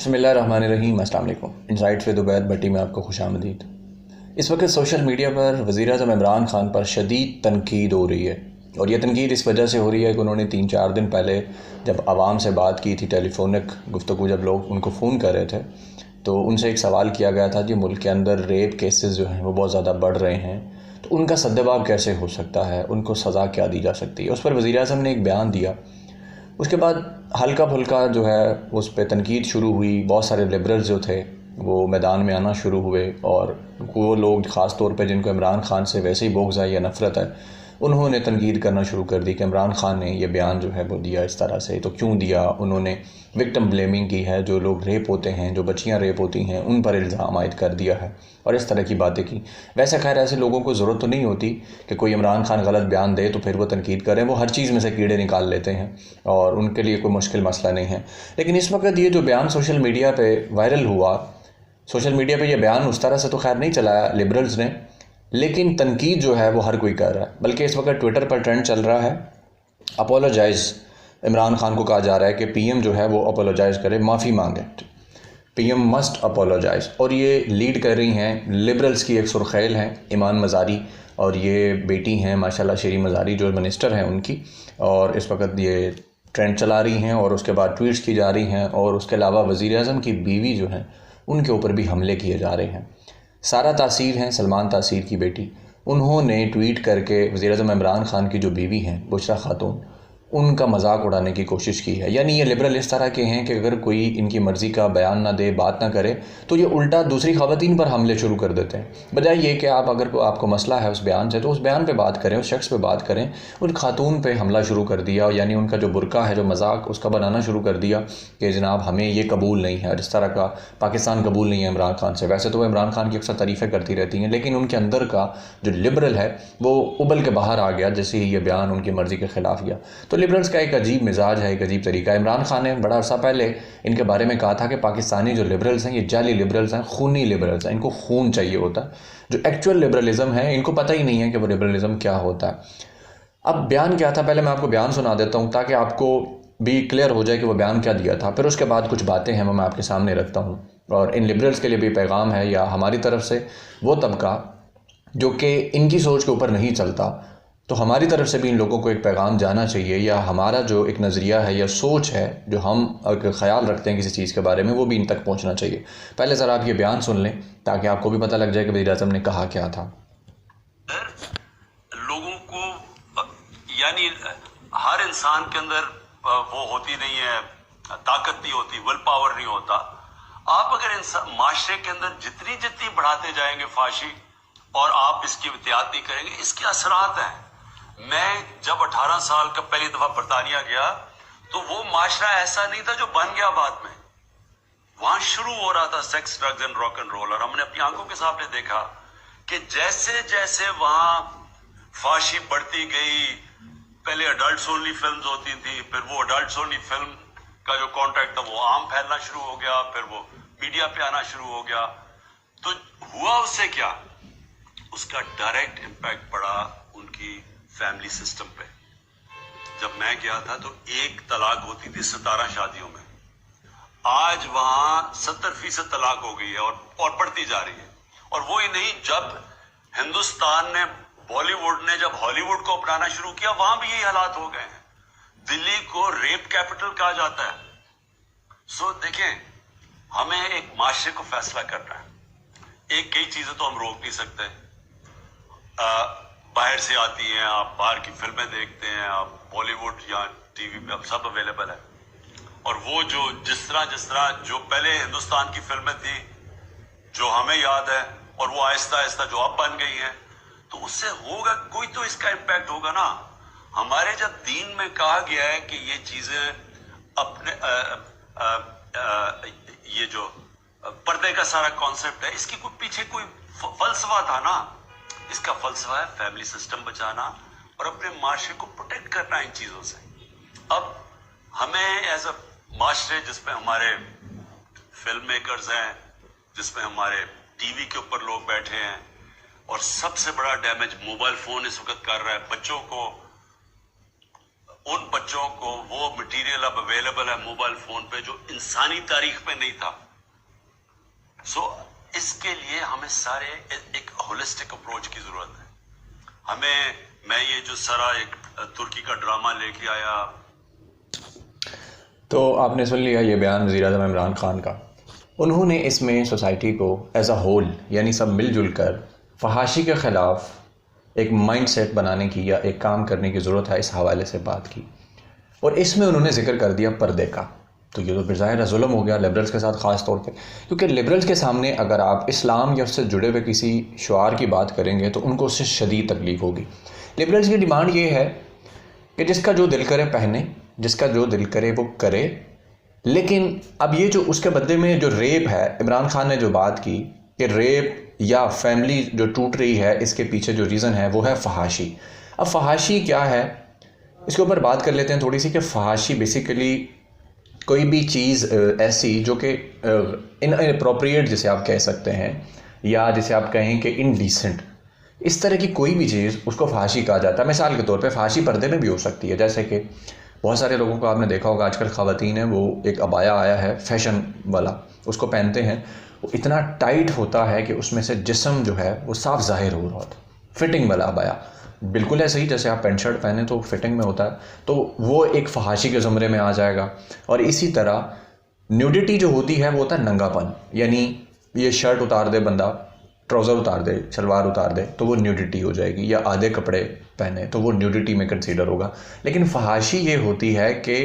बिस्मिल्लाहिर्रहमानिर्रहीम। अस्सलाम वालेकुम। इनसाइट्स विद उबैद भट्टी में आपको खुशामदीद। इस वक्त सोशल मीडिया पर वज़ीर-ए-आज़म इमरान खान पर शदीद तनकीद हो रही है, और यह तनकीद इस वजह से हो रही है कि उन्होंने 3-4 दिन पहले जब आवाम से बात की थी, टेलीफोनिक गुफ्तगू, जब लोग उनको फ़ोन कर रहे थे तो उनसे एक सवाल किया गया था कि मुल्क के अंदर रेप केसेस जो हैं वो बहुत ज़्यादा बढ़ रहे हैं, तो उनका सद्दबाब कैसे हो सकता है, उनको सज़ा क्या दी जा सकती है। उस पर वज़ीर-ए-आज़म ने एक बयान दिया। उसके बाद हल्का फुल्का जो है उस पर तनकीद शुरू हुई। बहुत सारे लिबरल्स जो थे वो मैदान में आना शुरू हुए, और वो लोग ख़ास तौर पे जिनको इमरान खान से वैसे ही बोग्ज़ है या नफ़रत है, उन्होंने तनकीद करना शुरू कर दी कि इमरान खान ने ये बयान जो है वो दिया इस तरह से, तो क्यों दिया। उन्होंने विक्टिम ब्लेमिंग की है, जो लोग रेप होते हैं, जो बच्चियाँ रेप होती हैं, उन पर इल्ज़ाम आयद कर दिया है और इस तरह की बातें की। वैसे खैर ऐसे लोगों को ज़रूरत तो नहीं होती कि कोई इमरान खान गलत बयान दे तो फिर वो तनकीद करें, वो हर चीज़ में से कीड़े निकाल लेते हैं और उनके लिए कोई मुश्किल मसला नहीं है। लेकिन इस वक्त ये जो बयान सोशल मीडिया पर वायरल हुआ, सोशल मीडिया पे ये बयान उस तरह से तो खैर नहीं चलाया लिबरल्स ने, लेकिन तनकीद जो है वो हर कोई कर रहा है। बल्कि इस वक्त ट्विटर पर ट्रेंड चल रहा है, अपोलोजाइज़। इमरान खान को कहा जा रहा है कि पीएम जो है वो अपोलोजाइज़ करे, माफ़ी मांगे, पीएम मस्ट अपोलोजाइज़। और ये लीड कर रही हैं लिबरल्स की एक सुरखैल हैं, ईमान मज़ारी, और ये बेटी हैं माशाल्लाह शेरी मज़ारी जो मिनिस्टर हैं उनकी, और इस वक्त ये ट्रेंड चला रही हैं और उसके बाद ट्वीट्स की जा रही हैं। और उसके अलावा वज़ीर-ए-आज़म की बीवी जो हैं उनके ऊपर भी हमले किए जा रहे हैं। सारा तासीर हैं, सलमान तासीर की बेटी, उन्होंने ट्वीट करके वज़ीर-ए-आज़म इमरान खान की जो बीवी हैं बुशरा खातून, उनका मजाक उड़ाने की कोशिश की है। यानी ये लिबरल इस तरह के हैं कि अगर कोई इनकी मर्ज़ी का बयान ना दे, बात ना करे, तो ये उल्टा दूसरी ख़वातीन पर हमले शुरू कर देते हैं। बजाय ये कि आप अगर आपको मसला है उस बयान से, तो उस बयान पे बात करें, उस शख्स पे बात करें। उन खातून पे हमला शुरू कर दिया, यानी उनका जो बुरका है, जो मजाक, उसका बनाना शुरू कर दिया कि जनाब हमें ये कबूल नहीं है। और इस तरह का पाकिस्तान कबूल नहीं है इमरान खान से। वैसे तो वो इमरान खान की अक्सर तारीफ़ें करती रहती हैं, लेकिन उनके अंदर का जो लिबरल है वो उबल के बाहर आ गया जैसे ही ये बयान उनकी मर्ज़ी के ख़िलाफ़ गया। तो लिबरल्स का एक अजीब मिजाज है, एक अजीब तरीका। इमरान खान ने बड़ा अर्सा पहले इनके बारे में कहा था कि पाकिस्तानी जो लिबरल्स हैं ये जाली लिबरल्स हैं, खूनी लिबरल्स हैं, इनको खून चाहिए होता है। जो एक्चुअल लिबरलिज़म है इनको पता ही नहीं है कि वो लिबरलिज़म क्या होता है। अब बयान क्या था, पहले मैं आपको बयान सुना देता हूँ ताकि आपको भी क्लियर हो जाए कि वो बयान क्या दिया था। फिर उसके बाद कुछ बातें हैं वो मैं आपके सामने रखता हूँ, और इन लिबरल्स के लिए भी पैगाम है, या हमारी तरफ से वो तबका जो कि इनकी सोच के ऊपर नहीं चलता, तो हमारी तरफ से भी इन लोगों को एक पैगाम जाना चाहिए, या हमारा जो एक नज़रिया है या सोच है, जो हम एक ख्याल रखते हैं किसी चीज़ के बारे में, वो भी इन तक पहुंचना चाहिए। पहले ज़रा आप ये बयान सुन लें ताकि आपको भी पता लग जाए कि वज़ीर-ए-आज़म ने कहा क्या था। लोगों को यानी हर इंसान के अंदर वो होती नहीं है, ताकत नहीं होती, विल पावर नहीं होता। आप अगर इंसान माशरे के अंदर जितनी जितनी बढ़ाते जाएंगे फाशी, और आप इसकी एहतियात नहीं करेंगे, इसके असरात हैं। मैं जब 18 साल का पहली दफा बरतानिया गया तो वो माशरा ऐसा नहीं था जो बन गया बाद में। वहां शुरू हो रहा था sex, drugs and rock and roll, और हमने अपनी आंखों के सामने देखा कि जैसे जैसे वहां फाशी बढ़ती गई, पहले अडल्ट ओनली फिल्म्स होती थी, फिर वो अडल्ट ओनली फिल्म का जो कॉन्ट्रैक्ट था वो आम फैलना शुरू हो गया, फिर वो मीडिया पे आना शुरू हो गया। तो हुआ उससे क्या, उसका डायरेक्ट इम्पैक्ट पड़ा उनकी फैमिली सिस्टम पे। जब मैं गया था तो 1 तलाक होती थी 17 शादियों में, आज वहां 70% तलाक हो गई है, और बढ़ती जा रही है। और वो ही नहीं, जब हिंदुस्तान ने, बॉलीवुड ने जब हॉलीवुड को अपनाना शुरू किया, वहां भी यही हालात हो गए हैं। दिल्ली को रेप कैपिटल कहा जाता है। सो देखें, हमें एक माशरे को फैसला करना है। एक कई चीजें तो हम रोक नहीं सकते, बाहर से आती हैं, आप बाहर की फिल्में देखते हैं, आप बॉलीवुड या टीवी पे अब सब अवेलेबल है। और वो जो जिस तरह जो पहले हिंदुस्तान की फिल्में थी जो हमें याद है, और वो आहिस्ता आहिस्ता जो अब बन गई हैं, तो उससे होगा कोई तो इसका इम्पैक्ट होगा ना। हमारे जब दीन में कहा गया है कि ये चीजें अपने ये जो पर्दे का सारा कॉन्सेप्ट है, इसकी कोई पीछे कोई फलसफा था ना। इसका फलसफा है फैमिली सिस्टम बचाना और अपने माशरे को प्रोटेक्ट करना इन चीजों से। अब हमें एज अ माशरे जिसमें हमारे फिल्म मेकर्स हैं, जिसमें हमारे टीवी के ऊपर लोग बैठे हैं, और सबसे बड़ा डैमेज मोबाइल फोन इस वक्त कर रहा है। बच्चों को उन बच्चों को वो मटेरियल अब अवेलेबल है मोबाइल फोन पे जो इंसानी तारीख पे नहीं था। सो इसके लिए हमें सारे एक होलिस्टिक अप्रोच की जरूरत है। मैं ये जो सारा एक तुर्की का ड्रामा लेके आया। तो आपने सुन लिया ये बयान वज़ीर-ए-आज़म इमरान खान का। उन्होंने इसमें सोसाइटी को एज अ होल यानी सब मिलजुल कर फहाशी के ख़िलाफ़ एक माइंडसेट बनाने की या एक काम करने की ज़रूरत है, इस हवाले से बात की। और इसमें उन्होंने ज़िक्र कर दिया पर्दे का। तो ये तो फिर ज़ाहिर है जुल्म हो गया लिबरल्स के साथ ख़ास तौर पे, क्योंकि लिबरल्स के सामने अगर आप इस्लाम या उससे जुड़े हुए किसी शुआर की बात करेंगे तो उनको उससे शदीद तकलीफ़ होगी। लिबरल्स की डिमांड ये है कि जिसका जो दिल करे पहने, जिसका जो दिल करे वो करे। लेकिन अब ये जो उसके बदले में जो रेप है, इमरान खान ने जो बात की कि रेप या फैमिली जो टूट रही है इसके पीछे जो रीज़न है वो है फहाशी। अब फहाशी क्या है इसके ऊपर बात कर लेते हैं थोड़ी सी, कि फहाशी बेसिकली कोई भी चीज़ ऐसी जो कि इनअप्रोप्रिएट जिसे आप कह सकते हैं, या जिसे आप कहें कि इनडिसेंट, इस तरह की कोई भी चीज़ उसको फहाशी कहा जाता है। मिसाल के तौर पे फहाशी पर्दे में भी हो सकती है, जैसे कि बहुत सारे लोगों को आपने देखा होगा आजकल ख़वातीन है वो एक अबाया आया है फैशन वाला, उसको पहनते हैं, वो इतना टाइट होता है कि उसमें से जिस्म जो है वो साफ ज़ाहिर हो रहा होता है। फिटिंग वाला अबाया बिल्कुल ऐसे ही जैसे आप पेंट शर्ट पहने तो फिटिंग में होता है, तो वो एक फहाशी के ज़ुमरे में आ जाएगा। और इसी तरह न्यूडिटी जो होती है वो होता है नंगापन, यानी ये शर्ट उतार दे बंदा, ट्राउज़र उतार दे, शलवार उतार दे तो वो न्यूडिटी हो जाएगी, या आधे कपड़े पहने तो वो न्यूडिटी में कंसीडर होगा। लेकिन फहाशी ये होती है कि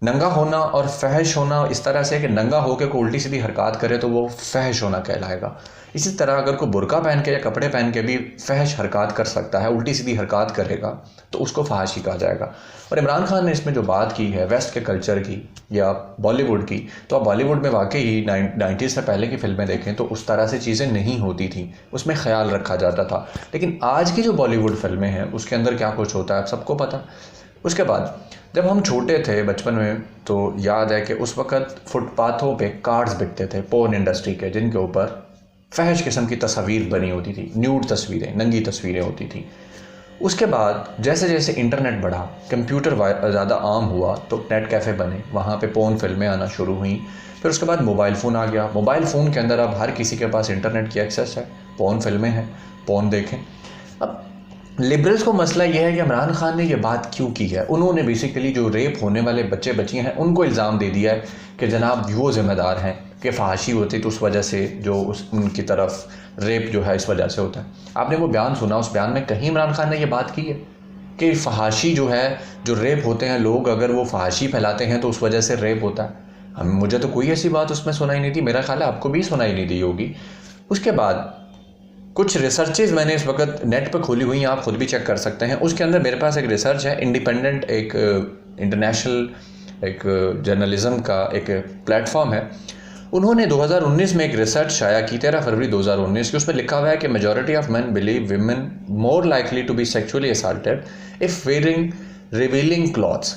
नंगा होना और फहश होना इस तरह से कि नंगा होकर कोई उल्टी सीधी हरकत करे तो वो फहश होना कहलाएगा। इसी तरह अगर कोई बुर्का पहन के या कपड़े पहन के भी फहश हरकत कर सकता है, उल्टी सीधी हरकत करेगा तो उसको फहाशी कहा जाएगा। और इमरान खान ने इसमें जो बात की है वेस्ट के कल्चर की या बॉलीवुड की, तो आप बॉलीवुड में वाकई ही 90s से पहले की फ़िल्में देखें तो उस तरह से चीज़ें नहीं होती थी, उसमें ख्याल रखा जाता था। लेकिन आज की जो बॉलीवुड फ़िल्में हैं उसके अंदर क्या कुछ होता है आप सबको पता। उसके बाद जब हम छोटे थे बचपन में तो याद है कि उस वक़्त फुटपाथों पे कार्ड्स बिकते थे पोर्न इंडस्ट्री के, जिनके ऊपर फहश किस्म की तस्वीर बनी होती थी, न्यूड तस्वीरें, नंगी तस्वीरें होती थी। उसके बाद जैसे जैसे इंटरनेट बढ़ा, कंप्यूटर ज़्यादा आम हुआ तो नेट कैफ़े बने, वहाँ पे पोर्न फिल्में आना शुरू हुई। फिर उसके बाद मोबाइल फ़ोन आ गया, मोबाइल फ़ोन के अंदर अब हर किसी के पास इंटरनेट की एक्सेस है, पोर्न फिल्में हैं, पोर्न देखें। अब लिबरल्स को मसला यह है कि इमरान खान ने यह बात क्यों की है। उन्होंने बेसिकली जो रेप होने वाले बच्चे बच्चियाँ हैं उनको इल्ज़ाम दे दिया है कि जनाब वो ज़िम्मेदार हैं कि फहाशी होती तो उस वजह से जो उनकी तरफ रेप जो है इस वजह से होता है। आपने वो बयान सुना, उस बयान में कहीं इमरान खान ने ये बात की है कि फहाशी जो है, जो रेप होते हैं लोग अगर वो फहाशी फैलाते हैं तो उस वजह से रेप होता है। मुझे तो कोई ऐसी बात उसमें सुनाई नहीं थी, मेरा ख्याल है आपको भी सुनाई नहीं दी होगी। उसके बाद कुछ रिसर्चेज़ मैंने इस वक्त नेट पर खोली हुई हैं, आप ख़ुद भी चेक कर सकते हैं। उसके अंदर मेरे पास एक रिसर्च है, इंडिपेंडेंट एक इंटरनेशनल एक जर्नलिज़म का एक प्लेटफॉर्म है। उन्होंने 2019 में एक रिसर्च शाया की, 13 फरवरी 2019 की। उसमें लिखा हुआ है कि majority of man believe women more likely to be sexually assaulted if wearing revealing clothes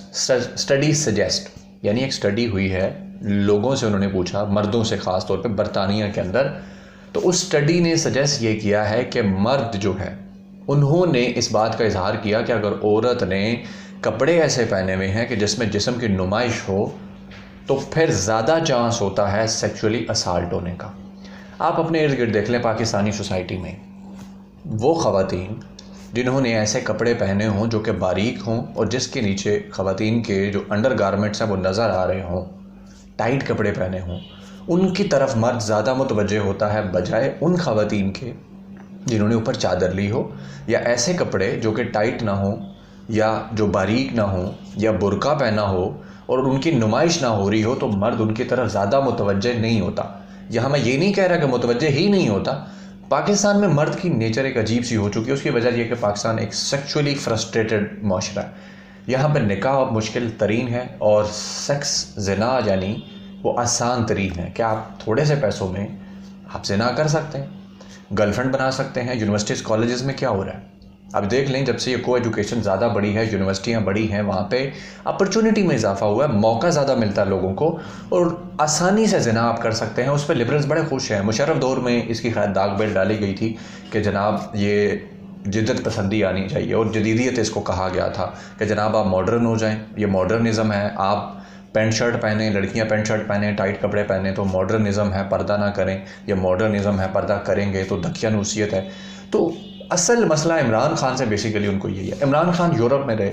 study suggest, यानी एक स्टडी हुई है, लोगों से उन्होंने पूछा, मर्दों से ख़ास तौर पे बरतानिया के अंदर, तो उस स्टडी ने सजेस्ट ये किया है कि मर्द जो है उन्होंने इस बात का इजहार किया कि अगर औरत ने कपड़े ऐसे पहने हुए हैं कि जिसमें जिस्म की नुमाइश हो तो फिर ज़्यादा चांस होता है सेक्सुअली असॉल्ट होने का। आप अपने इर्द गिर्द देख लें पाकिस्तानी सोसाइटी में वो ख़वातीन जिन्होंने ऐसे कपड़े पहने हों जो कि बारीक हों और जिसके नीचे ख़वातीन के जो अंडर गारमेंट्स हैं वो नज़र आ रहे हों, टाइट कपड़े पहने हों, उनकी तरफ मर्द ज़्यादा मुतवज्जे होता है बजाय उन ख़वातीन के जिन्होंने ऊपर चादर ली हो, या ऐसे कपड़े जो कि टाइट ना हो या जो बारीक ना हो या बुर्का पहना हो और उनकी नुमाइश ना हो रही हो, तो मर्द उनकी तरफ ज़्यादा मुतवज्जे नहीं होता। यहाँ मैं ये नहीं कह रहा कि मुतवज्जे ही नहीं होता, पाकिस्तान में मर्द की नेचर एक अजीब सी हो चुकी है। उसकी वजह यह कि पाकिस्तान एक सेक्सुअली फ्रस्ट्रेटेड माशरा है, यहाँ पर निकाह मुश्किल तरीन है और सेक्स ज़िना यानी वो आसान तरीन है कि आप थोड़े से पैसों में आप ज़िना कर सकते हैं, गर्लफ्रेंड बना सकते हैं। यूनिवर्सिटीज़ कॉलेजेस में क्या हो रहा है अब देख लें, जब से ये को एजुकेशन ज़्यादा बढ़ी है, यूनिवर्सिटियाँ बढ़ी हैं, वहाँ पे अपॉर्चुनिटी में इजाफा हुआ है, मौका ज़्यादा मिलता है लोगों को और आसानी से ज़िना आप कर सकते हैं। उस पर लिबरल्स बड़े खुश हैं। मुशर्रफ दौर में इसकी खैर दाग बेल डाली गई थी कि जनाब ये जिद्दत पसंदी आनी चाहिए और जदीदियत इसको कहा गया था कि जनाब आप मॉडर्न हो जाएं, ये मॉडर्निज़म है। आप पैंट शर्ट पहने, लड़कियां पैंट शर्ट पहने, टाइट कपड़े पहने तो मॉडर्निज़म है, पर्दा ना करें। ये मॉडर्निज़म है, पर्दा करेंगे तो दकियानूसियत है। तो असल मसला इमरान खान से बेसिकली उनको यही है। इमरान खान यूरोप में रहे,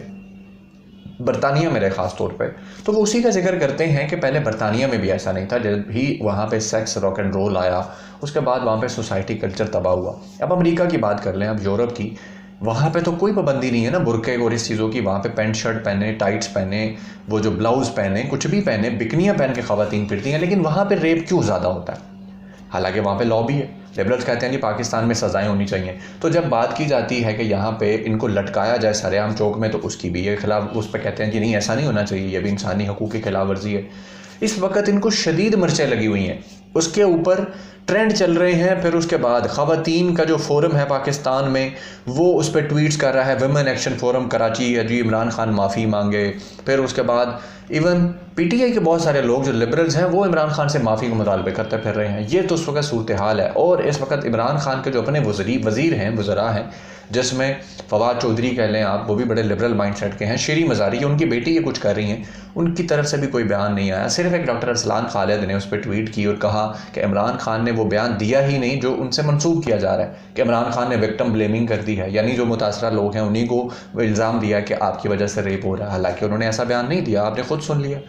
बरतानिया में रहे ख़ास तौर पे, तो वो उसी का जिक्र करते हैं कि पहले बरतानिया में भी ऐसा नहीं था। जब भी वहाँ पे सेक्स रॉक एंड रोल आया उसके बाद वहाँ पे सोसाइटी कल्चर तबाह हुआ। अब अमेरिका की बात कर लें, अब यूरोप की, वहाँ पे तो कोई पाबंदी नहीं है ना बुरके और इस चीज़ों की। वहाँ पे पैंट शर्ट पहने, टाइट्स पहने, वो जो ब्लाउज़ पहने, कुछ भी पहने, बिकनियाँ पहन के ख़वातीन फिरती हैं। लेकिन वहाँ पे रेप क्यों ज़्यादा होता है? हालांकि वहाँ पे लॉ भी है। लिबरल्स कहते हैं कि पाकिस्तान में सज़ाएं होनी चाहिए। तो जब बात की जाती है कि यहाँ पे इनको लटकाया जाए सरेआम चौक में, तो उसकी भी ये खिलाफ, उस पर कहते हैं कि नहीं ऐसा नहीं होना चाहिए, ये भी इंसानी हकूक़ की खिलाफ वर्जी है। इस वक्त इनको शदीद मिर्चें लगी हुई हैं, उसके ऊपर ट्रेंड चल रहे हैं। फिर उसके बाद ख़वातीन का जो फोरम है पाकिस्तान में, वो उस पर ट्वीट्स कर रहा है, वुमेन एक्शन फोरम कराची है जी, इमरान खान माफ़ी मांगे। फिर उसके बाद इवन पीटीआई के बहुत सारे लोग जो लिबरल्स हैं वो इमरान खान से माफ़ी का मुतालबे करते फिर रहे हैं। ये तो उस वक्त सूरत हाल है। और इस वक्त इमरान खान के जो अपने वज़ीर हैं, वज़रा हैं, जिसमें फवाद चौधरी कह लें आप, वो भी बड़े लिबरल माइंडसेट के हैं। शीरी मज़ारी, उनकी बेटी ये कुछ कर रही हैं, उनकी तरफ से भी कोई बयान नहीं आया। सिर्फ एक डॉक्टर अरसलान खालिद ने उस पर ट्वीट की और कहा कि इमरान खान ने वो बयान दिया ही नहीं जो उनसे मंसूब किया जा रहा है कि इमरान खान ने विक्टिम ब्लेमिंग कर दी है, यानी जो मुतासरा लोग हैं उन्हीं को इल्ज़ाम दिया कि आपकी वजह से रेप हो रहा है। हालांकि उन्होंने ऐसा बयान नहीं दिया, आपने खुद सुन लिया।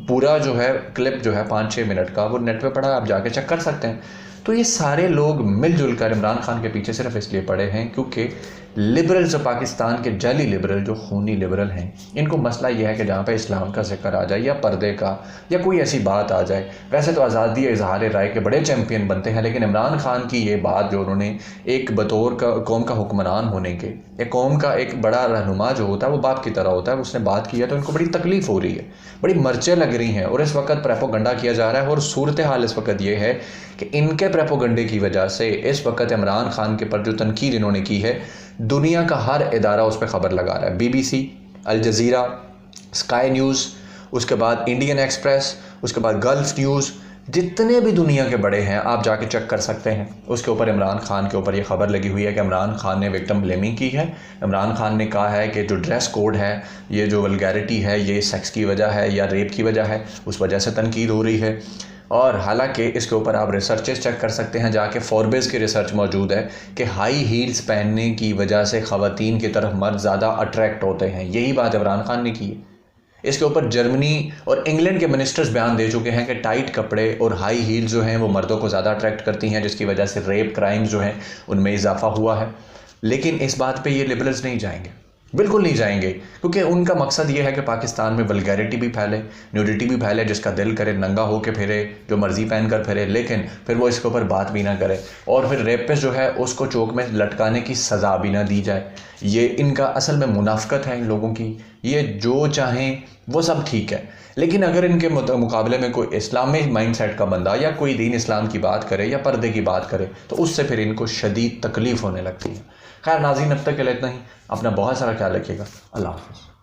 पूरा जो है क्लिप जो है 5-6 मिनट का, वो नेट पे पड़ा, आप जाके चेक कर सकते हैं। तो ये सारे लोग मिलजुल कर इमरान खान के पीछे सिर्फ इसलिए पड़े हैं क्योंकि लिबरल जो पाकिस्तान के जाली लिबरल, जो खूनी लिबरल हैं, इनको मसला यह है कि जहाँ पे इस्लाम का जिक्र आ जाए या पर्दे का या कोई ऐसी बात आ जाए, वैसे तो आज़ादी इजहार राय के बड़े चैम्पियन बनते हैं, लेकिन इमरान खान की ये बात जो उन्होंने एक बतौर का कौम का हुक्मरान होने के, एक कौम का एक बड़ा रहनुमा जो होता है वो बाप की तरह होता है, उसने बात की है तो इनको बड़ी तकलीफ़ हो रही है, बड़ी मर्चें लग रही हैं। और इस वक्त प्रेपोगंडा किया जा रहा है और सूरत हाल इस वक्त ये है कि इनके प्रेपोगंडे की वजह से इस वक्त इमरान खान के पर जो तनकीद इन्होंने की है, दुनिया का हर इदारा उस पर ख़बर लगा रहा है। BBC, Al Jazeera, Sky News, उसके बाद इंडियन एक्सप्रेस, उसके बाद गल्फ न्यूज़, जितने भी दुनिया के बड़े हैं आप जाके चेक कर सकते हैं। उसके ऊपर इमरान खान के ऊपर ये ख़बर लगी हुई है कि इमरान खान ने विक्टिम ब्लेमिंग की है। इमरान खान ने कहा है कि जो ड्रेस कोड है, ये जो वल्गैरिटी है, ये सेक्स की वजह है या रेप की वजह है, उस वजह से तनकीद हो रही है। और हालांकि इसके ऊपर आप रिसर्चेस चेक कर सकते हैं जाके, फोर्ब्स की रिसर्च मौजूद है कि हाई हील्स पहनने की वजह से ख़वातीन की तरफ मर्द ज़्यादा अट्रैक्ट होते हैं। यही बात इमरान खान ने की है। इसके ऊपर जर्मनी और इंग्लैंड के मिनिस्टर्स बयान दे चुके हैं कि टाइट कपड़े और हाई हील्स जो हैं वो मर्दों को ज़्यादा अट्रैक्ट करती हैं, जिसकी वजह से रेप क्राइम्स जो हैं उनमें इजाफा हुआ है। लेकिन इस बात पे ये लिबरल्स नहीं जाएंगे, बिल्कुल नहीं जाएंगे, क्योंकि उनका मकसद ये है कि पाकिस्तान में वल्गैरिटी भी फैले, न्यूडिटी भी फैले, जिसका दिल करे नंगा होके फिरे, जो मर्ज़ी पहन कर फिरे, लेकिन फिर वो इसके ऊपर बात भी ना करे। और फिर रेपिस्ट जो है उसको चौक में लटकाने की सज़ा भी ना दी जाए। ये इनका असल में मुनाफ़िकत है इन लोगों की। ये जो चाहें वो सब ठीक है, लेकिन अगर इनके मुकाबले में कोई इस्लामी माइंडसेट का बंदा या कोई दीन इस्लाम की बात करे या पर्दे की बात करे तो उससे फिर इनको शदीद तकलीफ़ होने लगती है। खैर नाज़रीन, अब तक के लिए इतना ही। अपना बहुत सारा ख्याल रखिएगा। अल्लाह हाफ़िज़।